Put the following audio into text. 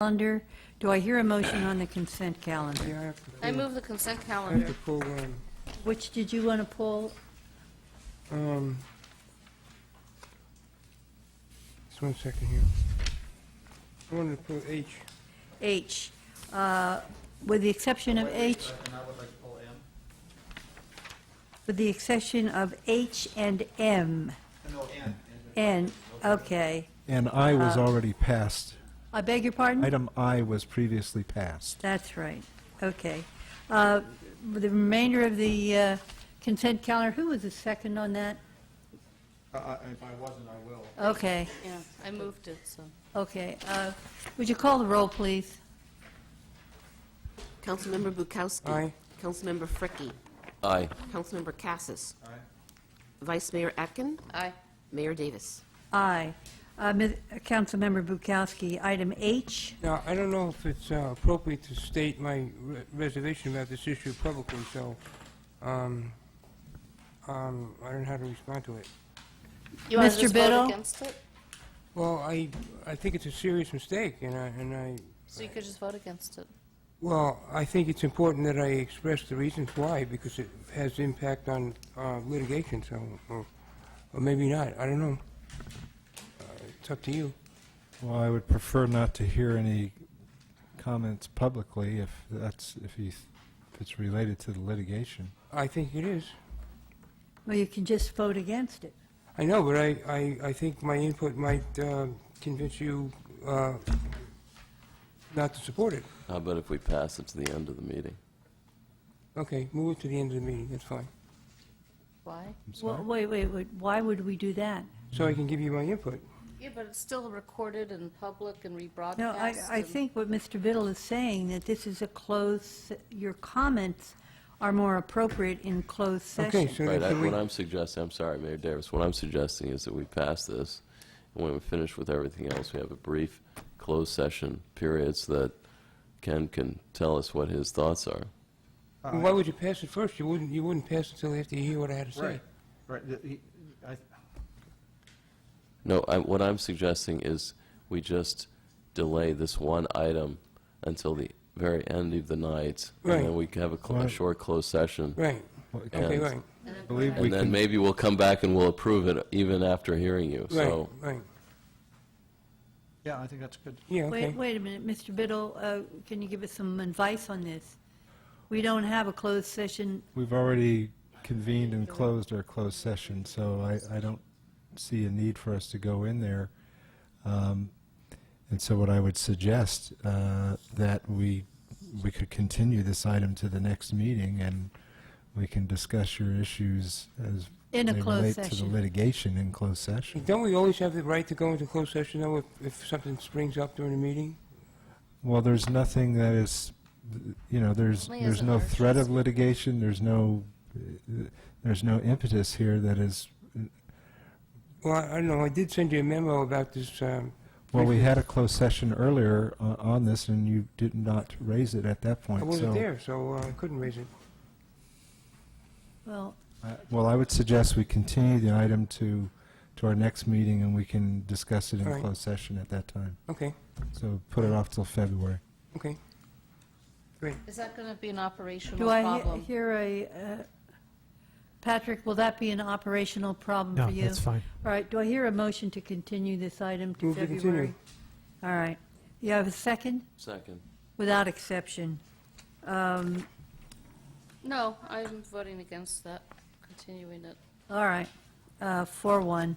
Calendar. Do I hear a motion on the consent calendar? Yeah, I have to I pull- move the consent I have calendar. to pull, Which did you want to pull? just 1 second here. I wanted to pull H. H. With the exception of H, And I would like to pull M. with the exception of H and M. No, N. N, okay. And I was already passed. I beg your pardon? Item I was previously passed. That's right, okay. With the remainder of the consent calendar, who was the second on that? If I wasn't, I will. Okay, Yeah, I moved it, so. okay. Would you call the roll, please? Councilmember Bukowski. Aye. Councilmember Fricke. Aye. Councilmember Cassis. Aye. Vice Mayor Atkin. Aye. Mayor Davis. Aye. Councilmember Bukowski, item H. Now, I don't know if it's appropriate to state my reservation about this issue publicly, so I don't know how to respond to it. You want to Mr. just Biddle? vote against it? Well, I think it's a serious mistake, and I So you could just vote against it. well, I think it's important that I express the reasons why, because it has impact on litigation, so, or maybe not, I don't know. It's up to you. Well, I would prefer not to hear any comments publicly if it's related to the litigation. I think it is. Well, you can just vote against it. I know, but I think my input might convince you not to support it. How about if we pass it to the end of the meeting? Okay, move it to the end of the meeting, that's fine. Why? I'm sorry? Well, wait, why would we do that? So I can give you my input. Yeah, but it's still recorded and public and rebroadcast. No, I and- think what Mr. Biddle is saying, that this is a closed, your comments are more appropriate in closed session. Okay, so Right, then can we... what I'm suggesting, I'm sorry, Mayor Davis, what I'm suggesting is that we pass this, and when we finish with everything else, we have a brief closed session period so that Ken can tell us what his thoughts are. Well, why would you pass it first? You wouldn't pass it until after you hear what I had to say. Right, right. No, what I'm suggesting is we just delay this one item until the very end of the night, and Right. then we can have a Right. short closed session. Right, Well, okay, And- right, I believe we And then can, maybe we'll come back and we'll approve it even after hearing you, right, so. right. Yeah, I think that's good. Yeah, okay. Wait a minute, Mr. Biddle, can you give us some advice on this? We don't have a closed session. we've already convened and closed our closed session, so I don't see a need for us to go in there. And so what I would suggest, that we could continue this item to the next meeting, and we can discuss your issues as In a they closed relate to the session. litigation in closed session. Don't we always have the right to go into closed session, though, if something springs up during a meeting? Well, there's nothing that is, there's Only as an no threat of emergency. litigation, there's no impetus here that is, Well, I don't know, I did send you a memo about this, well, we had a closed session earlier on this, and you did not raise it at that point. I wasn't so, there, so I couldn't raise it. Well, Well, I would suggest we continue the item to our next meeting, and we can discuss it in All right. closed session at that time. Okay, So put it off till February. okay. Great. Is that going to be an operational do I problem? hear Patrick, will that be an operational problem No, for you? that's fine. All right, do I hear a motion to continue this item to Move to February? continue. All right. You have a second? Second. Without exception. No, I'm voting against that, continuing it. All right, 4-1.